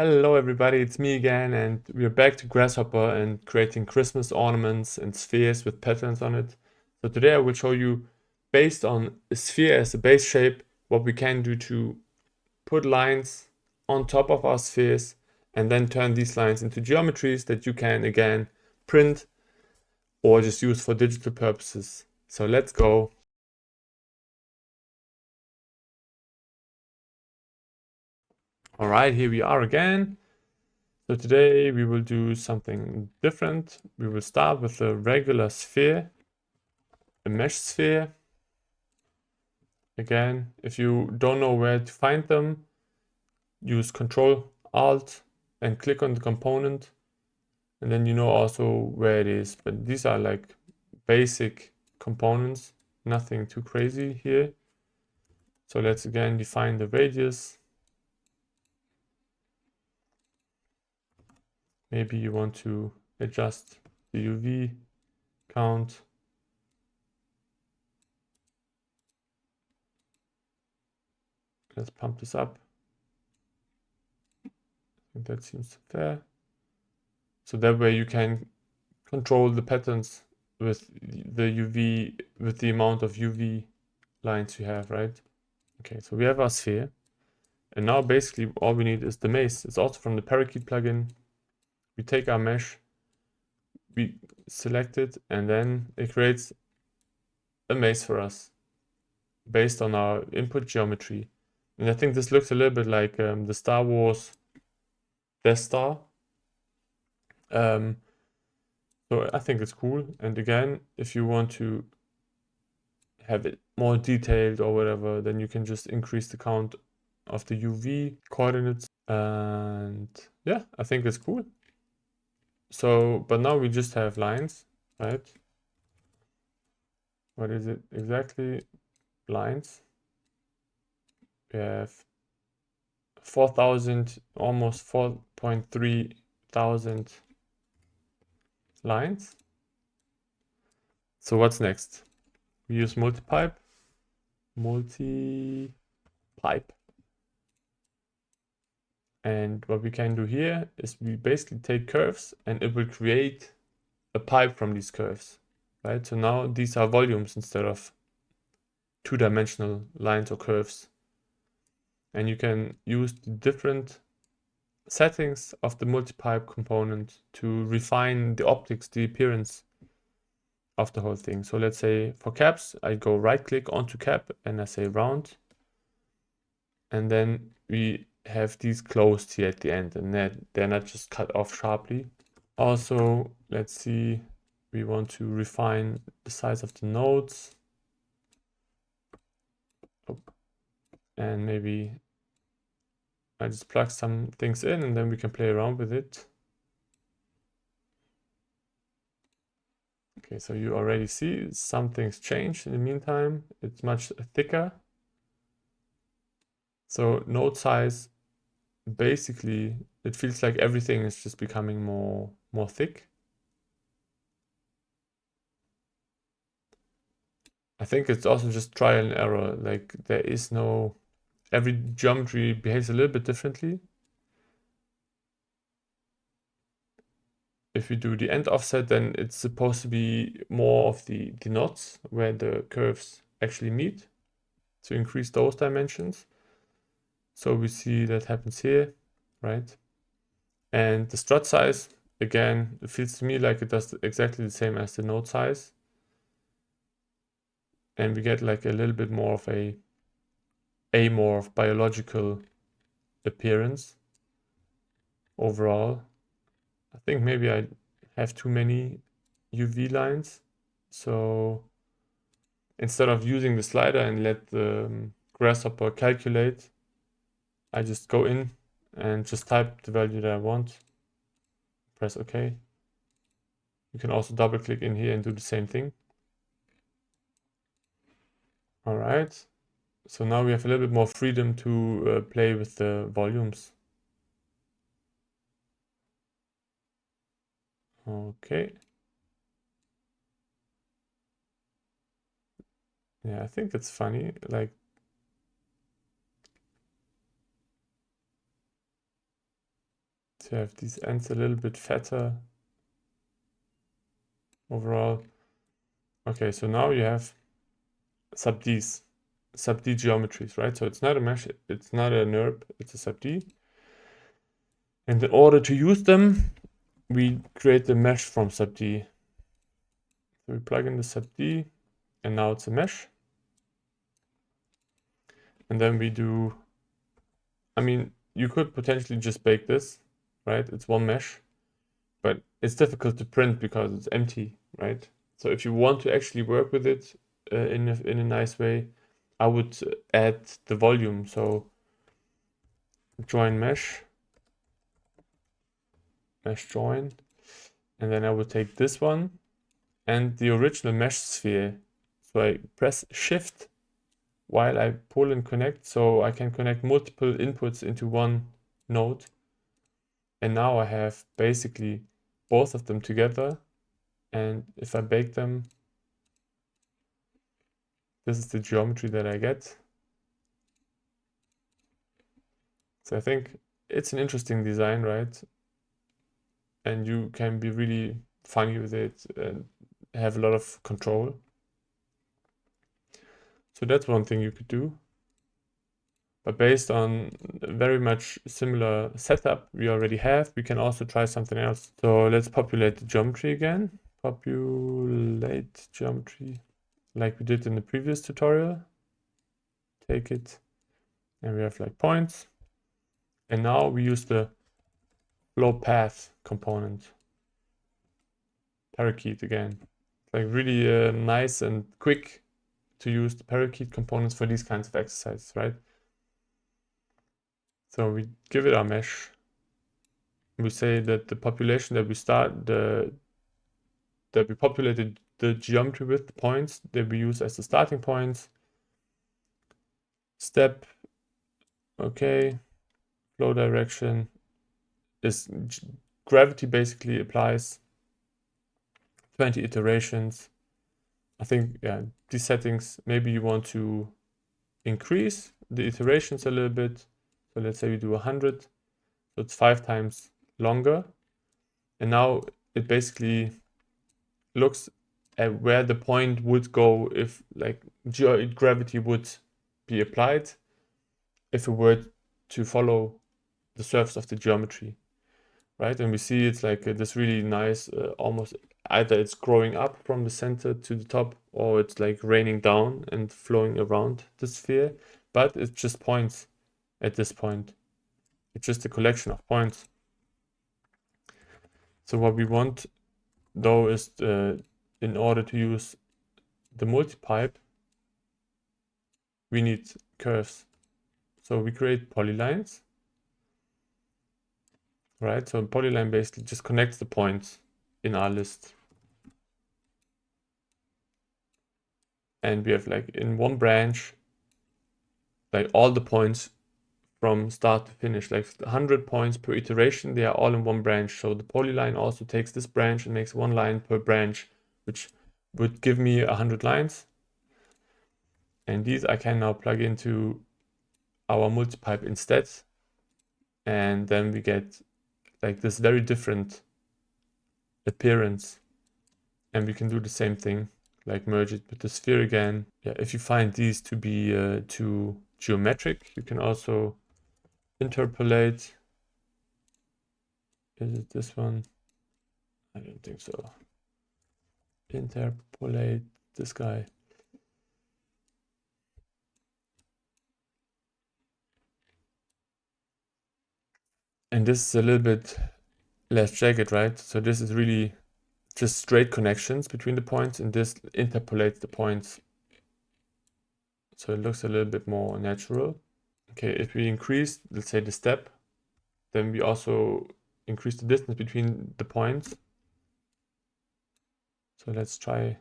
Hello everybody, it's me again, and we're back to Grasshopper and creating Christmas ornaments and spheres with patterns on it. So today I will show you, based on a sphere as a base shape, what we can do to put lines on top of our spheres and then turn these lines into geometries that you can again print or just use for digital purposes. So let's go. Alright, here we are again. So today we will do something different. We will start with a regular sphere, a mesh sphere. Again, if you don't know where to find them, use Control Alt and click on the component, and then you know also where it is. But these are like basic components, nothing too crazy here. So let's again define the radius. Maybe you want to adjust the UV count. Let's pump this up. I think that seems fair. So that way you can control the patterns with the UV, with the amount of UV lines you have, right? Okay, so we have our sphere. And now basically all we need is the maze. It's also from the Parakeet plugin. We take our mesh, we select it, and then it creates a maze for us based on our input geometry. And I think this looks a little bit like the Star Wars Death Star. So I think it's cool. And again, if you want to have it more detailed or whatever, then you can just increase the count of the UV coordinates. And yeah, I think it's cool. So, but now we just have lines, right? What is it exactly? Lines. We have 4,000, almost 4.3 thousand lines. So what's next? We use multi-pipe. And what we can do here is we basically take curves and it will create a pipe from these curves, right? So now these are volumes instead of two-dimensional lines or curves. And you can use the different settings of the multi-pipe component to refine the optics, the appearance of the whole thing. So let's say for caps, I go right click onto cap and I say round. And then we have these closed here at the end, and they're not just cut off sharply. Also, let's see, we want to refine the size of the nodes. And maybe I just plug some things in and then we can play around with it. Okay, so you already see some things changed in the meantime. It's much thicker. So node size, basically, it feels like everything is just becoming more thick. I think it's also just trial and error. Like there is no, every geometry behaves a little bit differently. If we do the end offset, then it's supposed to be more of the knots where the curves actually meet to increase those dimensions. So we see that happens here, right? And the strut size, again, it feels to me like it does exactly the same as the node size. And we get like a little bit more of a amorph biological appearance overall. I think maybe I have too many UV lines. So instead of using the slider and let the Grasshopper calculate, I just go in and just type the value that I want. Press OK. You can also double click in here and do the same thing. All right. So now we have a little bit more freedom to play with the volumes. Okay. Yeah, I think it's funny. Like, to have these ends a little bit fatter overall. Okay, so now you have sub D geometries, right? So it's not a mesh, it's not a NURB, it's a sub D. And in order to use them, we create the mesh from sub D. So we plug in the sub D, and now it's a mesh. And then we do, I mean, you could potentially just bake this, right? It's one mesh, but it's difficult to print because it's empty, right? So if you want to actually work with it in a nice way, I would add the volume. So join mesh join, and then I would take this one and the original mesh sphere. So I press shift while I pull and connect, so I can connect multiple inputs into one node. And now I have basically both of them together. And if I bake them, this is the geometry that I get. So I think it's an interesting design, right? And you can be really funny with it and have a lot of control. So that's one thing you could do. But based on very much similar setup we already have, we can also try something else. So let's populate the geometry again. Populate geometry like we did in the previous tutorial. Take it, and we have like points. And now we use the flow path component. Parakeet again. Like really nice and quick to use the Parakeet components for these kinds of exercises, right? So we give it our mesh. We say that the population that we that we populated the geometry with, the points that we use as the starting points. Step, okay. Flow direction is gravity basically applies 20 iterations. I think, yeah, these settings, maybe you want to increase the iterations a little bit. So let's say we do 100. So it's 5 times longer. And now it basically looks at where the point would go if like gravity would be applied if it were to follow the surface of the geometry, right? And we see it's like this really nice, almost either it's growing up from the center to the top or it's like raining down and flowing around the sphere, but it's just points at this point. It's just a collection of points. So what we want though is in order to use the multi-pipe, we need curves. So we create polylines, right? So a polyline basically just connects the points in our list. And we have like in one branch, like all the points from start to finish, like 100 points per iteration, they are all in one branch. So the polyline also takes this branch and makes one line per branch, which would give me 100 lines. And these I can now plug into our multi-pipe instead. And then we get like this very different appearance. And we can do the same thing, like merge it with the sphere again. Yeah, if you find these to be too geometric, you can also interpolate. Is it this one? I don't think so. Interpolate this guy. And this is a little bit less jagged, right? So this is really just straight connections between the points, and this interpolates the points. So it looks a little bit more natural. Okay, if we increase, let's say, the step, then we also increase the distance between the points. So let's try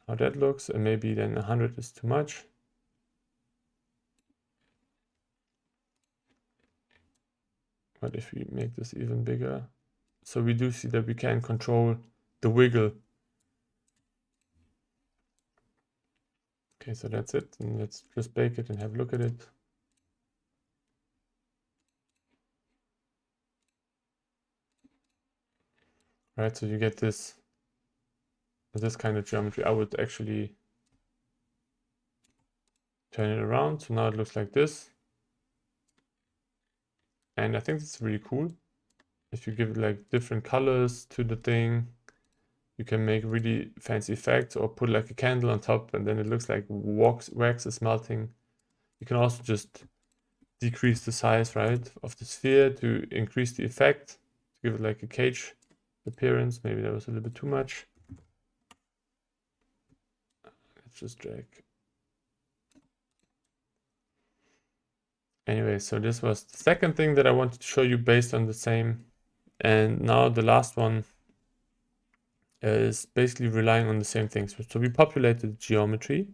how that looks, and maybe then 100 is too much. But if we make this even bigger, so we do see that we can control the wiggle. Okay, so that's it. And let's just bake it and have a look at it. right? So you get this kind of geometry. I would actually turn it around, so now it looks like this. And I think it's really cool. If you give it like different colors to the thing, you can make really fancy effects, or put like a candle on top and then it looks like wax is melting. You can also just decrease the size, right, of the sphere to increase the effect, to give it like a cage appearance. Maybe that was a little bit too much. Let's just drag. Anyway, so this was the second thing that I wanted to show you based on the same. And now the last one is basically relying on the same things. So we populated geometry.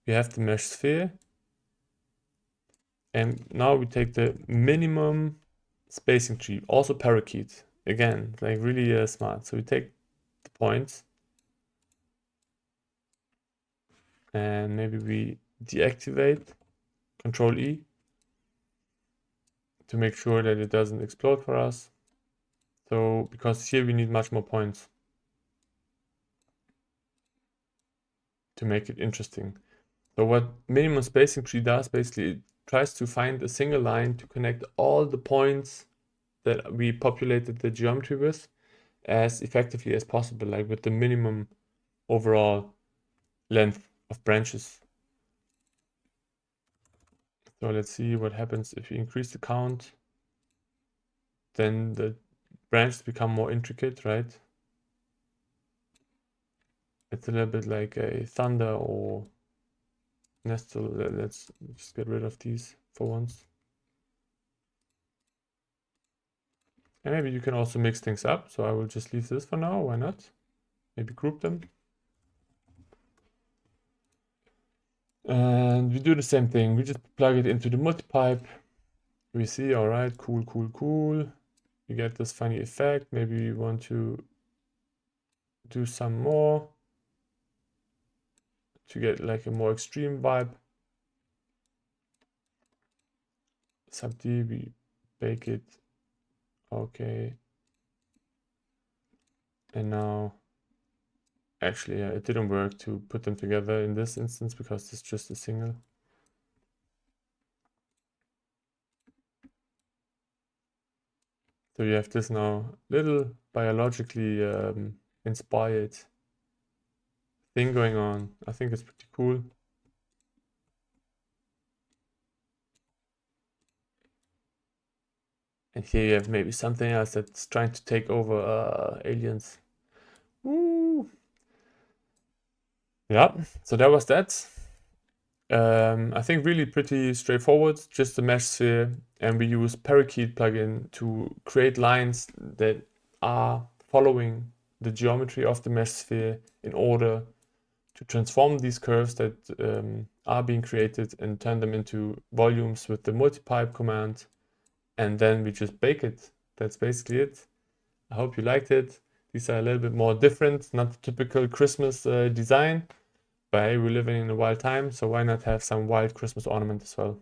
We have the mesh sphere. And now we take the minimum spacing tree, also Parakeet. Again, like really smart. So we take the points and maybe we deactivate, Control E, to make sure that it doesn't explode for us. So, because here we need much more points to make it interesting. So what minimum spacing tree does, basically, it tries to find a single line to connect all the points that we populated the geometry with as effectively as possible, like with the minimum overall length of branches. So let's see what happens if we increase the count. Then the branches become more intricate, right? It's a little bit like a thunder or nestle. Let's just get rid of these for once. And maybe you can also mix things up. So I will just leave this for now. Why not? Maybe group them. And we do the same thing. We just plug it into the multi-pipe. We see, all right, cool, cool, cool. You get this funny effect. Maybe we want to do some more to get like a more extreme vibe. Sub D, we bake it. Okay. And now, actually, yeah, it didn't work to put them together in this instance because it's just a single. So you have this now little biologically inspired thing going on. I think it's pretty cool. And here you have maybe something else that's trying to take over aliens. Woo! Yeah, so that was that. I think really pretty straightforward, just a mesh sphere, and we use Parakeet plugin to create lines that are following the geometry of the mesh sphere in order to transform these curves that are being created and turn them into volumes with the multi-pipe command, and then we just bake it. That's basically it. I hope you liked it. These are a little bit more different, not the typical Christmas design. But hey, we're living in a wild time, so why not have some wild Christmas ornament as well?